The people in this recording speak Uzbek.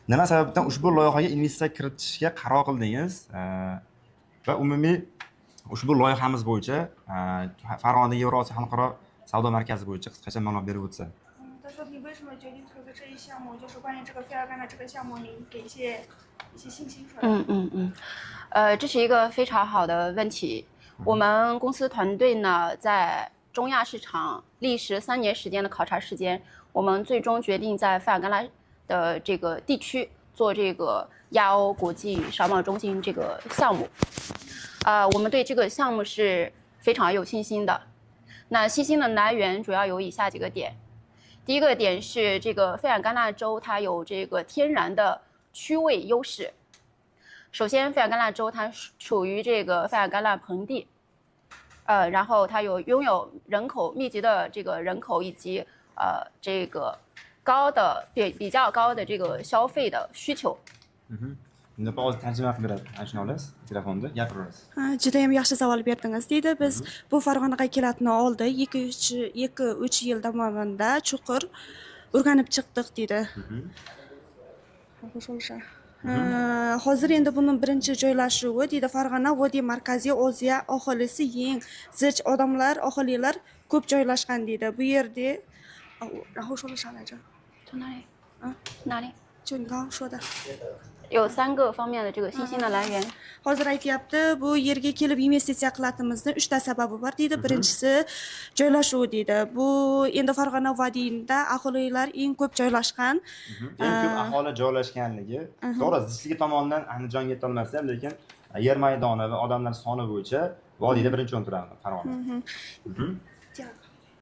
Nima sababdan ushbu loyihaga investitsiya kiritishga qaror qildingiz? Va umumiy ushbu loyihamiz bo'yicha Farg'onada Yevrosiyo xalqaro savdo markazi bo'yicha qisqacha ma'lumot berib o'tsa. 他说你为什么决定投资这一项目？就是关于这个菲尔干的这个项目，你给一些信息出来。这是一个非常好的问题。我们公司团队呢，在中亚市场历时3年时间的考察时间，我们最终决定在费尔干拉的这个地区做这个亚欧国际商贸中心这个项目。我们对这个项目是非常有信心的。那信心的来源主要有以下几个点。第一个点是这个费尔干纳州它有这个天然的区位优势。首先，费尔干纳州它处于这个费尔干纳盆地，然后它拥有人口密集的这个人口以及这个比较高的这个消费的需求。Unda hozir tarjima qilib beradi. Ana shuni olasiz, telefonda gapirasiz. Juda ham yaxshi savol berdingiz deydi. Biz bu Farg'onaga kelayotgan oldin 2-3 yil davomida chuqur o'rganib chiqdik deydi. Hozir endi buning birinchi joylashuvi deydi Farg'ona Vodiy Markaziy Osiyo aholisi eng zich aholilar ko'p joylashgan deydi. Bu yerda 然后说了啥来着？从哪里？哪里？就你刚刚说的。有3个方面的这个信心的来源。Hozir aytyapti, bu yerga kelib investitsiya qilatimizning 3 ta sababi bor deydi. Birinchisi joylashuv deydi. Bu endi Farg'ona vodiyida aholilar eng ko'p joylashgan. Eng ko'p aholi joylashganligi, to'g'ri, zichligi tomonidan Andijonga yetolmasa ham, lekin yer maydoni va odamlar soni bo'yicha vodiyda birinchi o'rinda turadi Farg'ona.